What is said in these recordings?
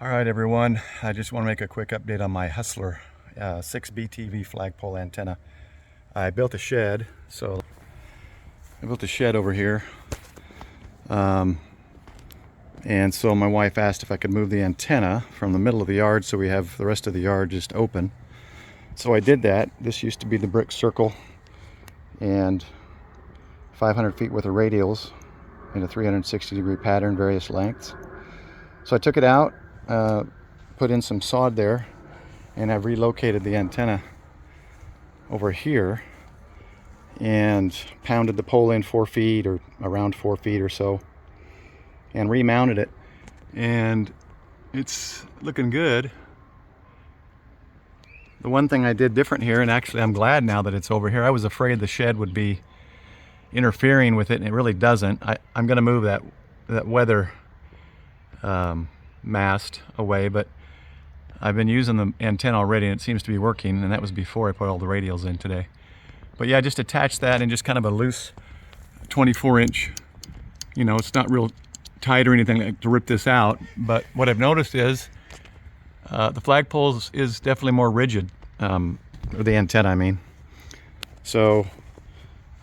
All right, everyone. I just want to make a quick update on my Hustler 6BTV flagpole antenna. I built a shed, over here, and so my wife asked if I could move the antenna from the middle of the yard so we have the rest of the yard just open. So I did that. This used to be the brick circle and 500 feet worth of radials in a 360-degree pattern, various lengths. So I took it out, put in some sod there, and I've relocated the antenna over here and pounded the pole in 4 feet or around 4 feet or so and remounted it, and it's looking good. The one thing I did different here, and actually I'm glad now that it's over here, I was afraid the shed would be interfering with it, and it really doesn't. I'm going to move that weather mast away, but I've been using the antenna already and it seems to be working, and that was before I put all the radials in today. But yeah, just attach that and just kind of a loose 24-inch, it's not real tight or anything like to rip this out, but what I've noticed is the flagpole is definitely more rigid, or the antenna I mean. So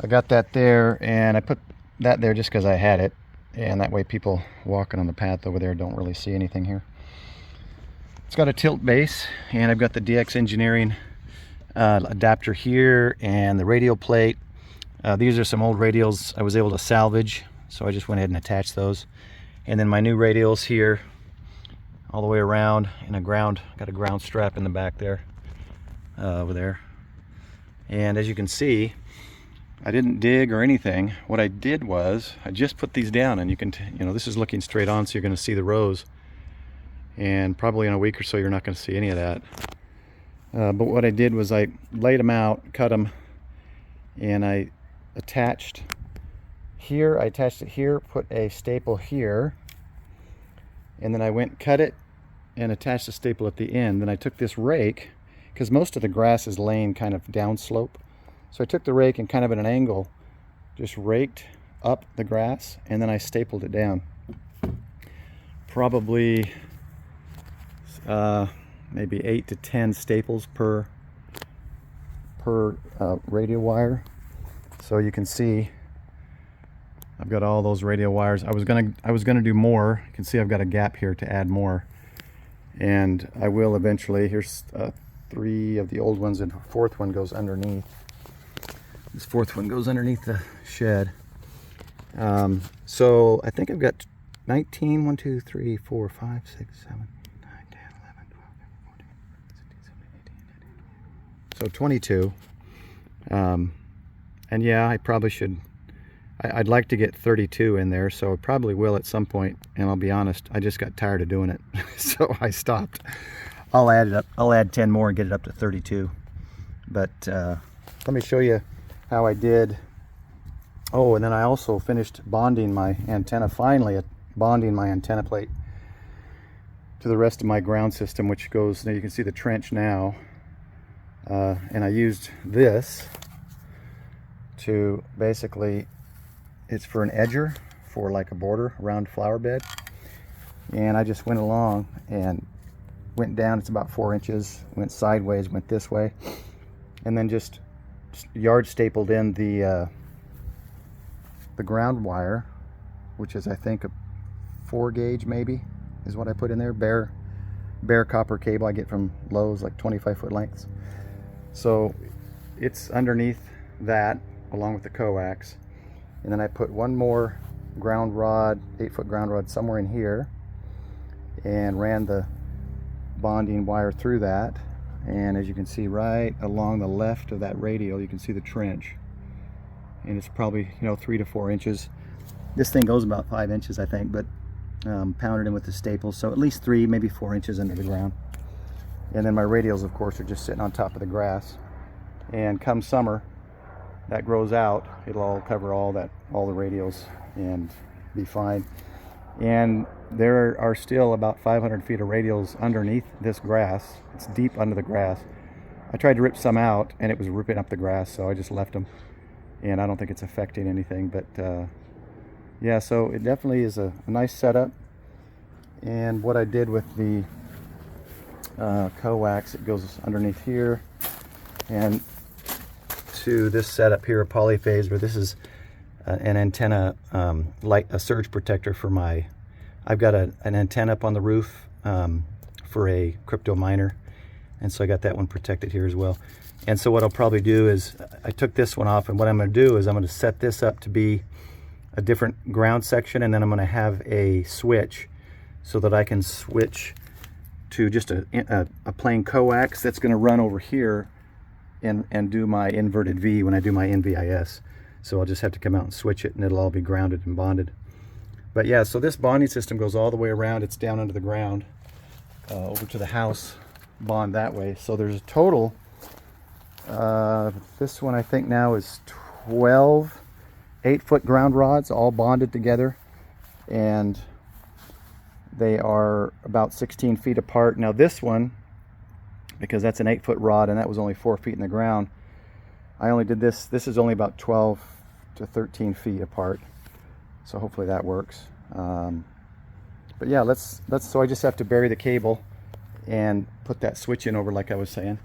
I got that there, and I put that there just because I had it, and that way people walking on the path over there don't really see anything here. It's got a tilt base, and I've got the DX Engineering adapter here and the radial plate. These are some old radials I was able to salvage, so I just went ahead and attached those. And then my new radials here all the way around, and got a ground strap in the back there, over there. And as you can see, I didn't dig or anything. What I did was I just put these down, and you can this is looking straight on, so you're going to see the rows, and probably in a week or so you're not going to see any of that. But what I did was I laid them out, cut them, and I attached here. I attached it here, put a staple here, and then I went cut it and attached a staple at the end. Then I took this rake, because most of the grass is laying kind of downslope. So I took the rake and kind of at an angle just raked up the grass, and then I stapled it down. Probably maybe 8 to 10 staples per radial wire. So you can see I've got all those radial wires. I was gonna do more. You can see I've got a gap here to add more, and I will eventually. Here's 3 of the old ones, and a 4th one goes underneath. This 4th one goes underneath the shed. So I think I've got 19, 1, 2, 3, 4, 5, 6, 7, 9, 10, 11, 12, 14, 15, 16, 17, 18, 19, 20. So 22. And yeah, I probably should. I'd like to get 32 in there, so I probably will at some point. And I'll be honest, I just got tired of doing it, so I stopped. I'll add it up. I'll add 10 more and get it up to 32. But let me show you how I did. Oh, and then I also finished bonding my antenna, finally bonding my antenna plate to the rest of my ground system, which goes, now you can see the trench now, and I used this to basically, it's for an edger, for like a border around flower bed, and I just went along and went down, it's about 4 inches, went sideways, went this way, and then just yard stapled in the ground wire, which is I think a 4 gauge maybe is what I put in there, bare copper cable I get from Lowe's, like 25-foot lengths. So it's underneath that along with the coax, and then I put one more ground rod, 8-foot ground rod somewhere in here, and ran the bonding wire through that. And as you can see, right along the left of that radial, you can see the trench, and it's probably 3 to 4 inches. This thing goes about 5 inches, I think, but pounded in with the staples, so at least 3, maybe 4 inches under the ground. And then my radials, of course, are just sitting on top of the grass. And come summer, that grows out. It'll all cover all the radials and be fine. And there are still about 500 feet of radials underneath this grass. It's deep under the grass. I tried to rip some out, and it was ripping up the grass, so I just left them. And I don't think it's affecting anything, but yeah, so it definitely is a nice setup. And what I did with the coax, it goes underneath here and to this setup here, a polyphase, where this is an antenna, like a surge protector for my, I've got an antenna up on the roof for a crypto miner, and so I got that one protected here as well. And so what I'll probably do is, I took this one off, and what I'm going to do is I'm going to set this up to be a different ground section, and then I'm going to have a switch so that I can switch to just a plain coax that's going to run over here and do my inverted V when I do my NVIS. So I'll just have to come out and switch it, and it'll all be grounded and bonded. But yeah, so this bonding system goes all the way around. It's down under the ground, over to the house, bond that way. So there's a total, this one I think now is 12 8-foot ground rods all bonded together, and they are about 16 feet apart. Now this one, because that's an 8-foot rod and that was only 4 feet in the ground, I only did this is only about 12 to 13 feet apart, so hopefully that works. But yeah, so I just have to bury the cable and put that switch in over like I was saying.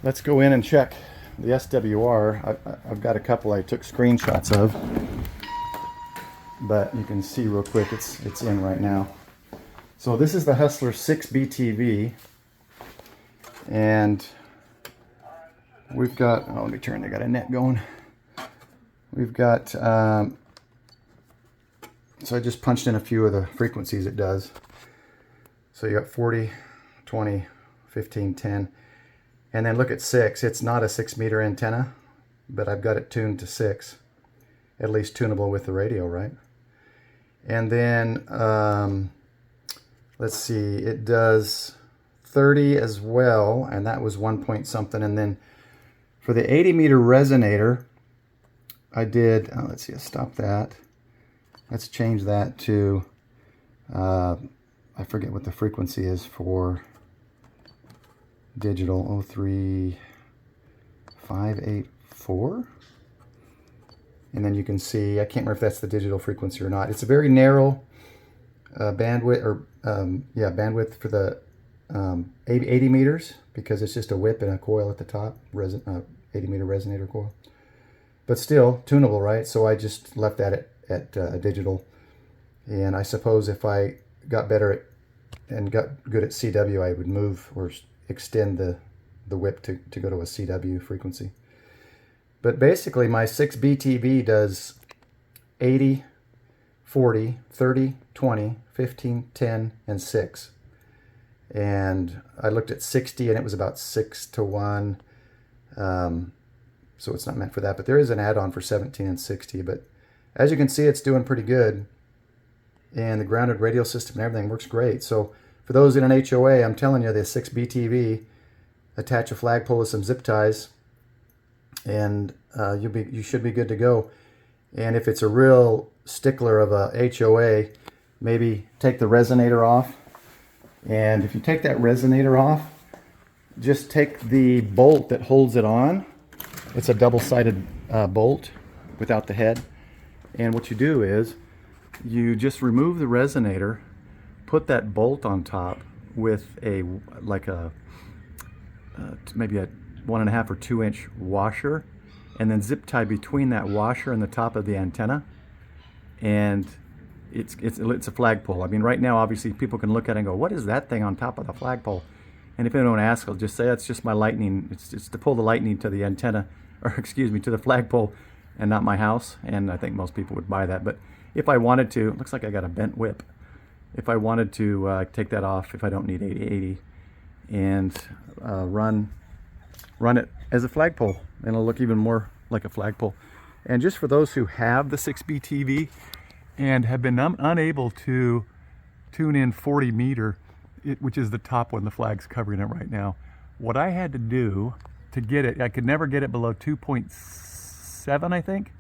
Let's go in and check the SWR. I've got a couple I took screenshots of, but you can see real quick it's in right now. So this is the Hustler 6 BTV, and we've got, oh, let me turn, they got a net going. We've got, so I just punched in a few of the frequencies it does. So you got 40, 20, 15, 10. And then look at 6. It's not a 6 meter antenna, but I've got it tuned to 6. At least tunable with the radio, right? And then, let's see, it does 30 as well, and that was 1 point something. And then for the 80 meter resonator, I did, let's see, I'll stop that. Let's change that to, I forget what the frequency is for digital, 03584. And then you can see, I can't remember if that's the digital frequency or not. It's a very narrow bandwidth, or bandwidth for the 80 meters, because it's just a whip and a coil at the top, 80 meter resonator coil. But still tunable, right? So I just left that at digital. And I suppose if I got better at and got good at CW, I would move or extend the whip to go to a CW frequency. But basically my 6 BTV does 80, 40, 30, 20, 15, 10, and 6. And I looked at 60 and it was about 6 to 1. So it's not meant for that, but there is an add-on for 17 and 60. But as you can see, it's doing pretty good. And the grounded radio system and everything works great. So for those in an HOA, I'm telling you, the 6 BTV, attach a flagpole with some zip ties, and you should be good to go. And if it's a real stickler of a HOA, maybe take the resonator off. And if you take that resonator off, just take the bolt that holds it on. It's a double-sided bolt without the head. And what you do is you just remove the resonator, put that bolt on top with maybe a 1.5 or 2 inch washer, and then zip tie between that washer and the top of the antenna. And it's a flagpole. I mean, right now, obviously, people can look at it and go, "What is that thing on top of the flagpole?" And if anyone asks, I'll just say it's just my lightning. It's just to pull the lightning to the antenna, or excuse me, to the flagpole, and not my house. And I think most people would buy that. But if I wanted to, it looks like I got a bent whip. If I wanted to take that off, if I don't need 8080, and run it as a flagpole, and it'll look even more like a flagpole. And just for those who have the 6B TV and have been unable to tune in 40 meter, which is the top one, the flag's covering it right now, what I had to do to get it, I could never get it below 2.7, I think.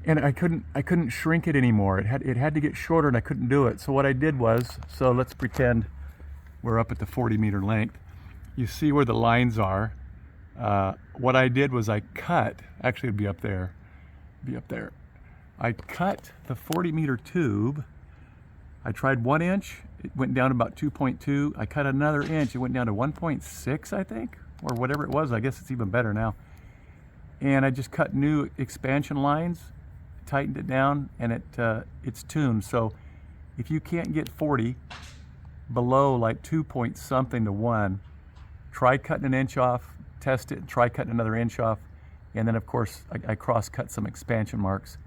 And I couldn't shrink it anymore. It had to get shorter, and I couldn't do it. So what I did was, so let's pretend we're up at the 40 meter length. You see where the lines are. What I did was I cut, actually it'd be up there. I cut the 40 meter tube I tried 1 inch, it went down to about 2.2. I cut another inch, it went down to 1.6, I think, or whatever it was. I guess it's even better now. And I just cut new expansion lines, tightened it down, and it's tuned. So if you can't get 40 below like 2 point something to 1, try cutting an inch off, test it, and try cutting another inch off. And then of course I cross cut some expansion marks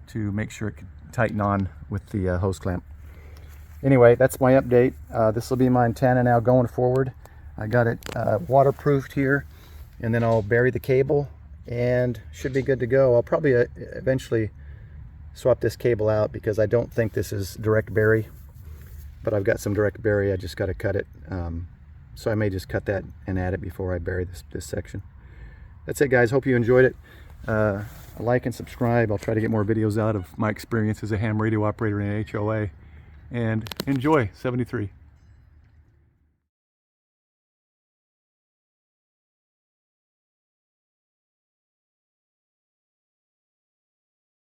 to make sure it can tighten on with the hose clamp. Anyway, that's my update. This will be my antenna now going forward. I got it waterproofed here, and then I'll bury the cable and should be good to go. I'll probably eventually swap this cable out because I don't think this is direct bury, but I've got some direct bury. I just got to cut it, so I may just cut that and add it before I bury this section. That's it, guys. Hope you enjoyed it. Like and subscribe. I'll try to get more videos out of my experience as a ham radio operator in an HOA. And enjoy 73.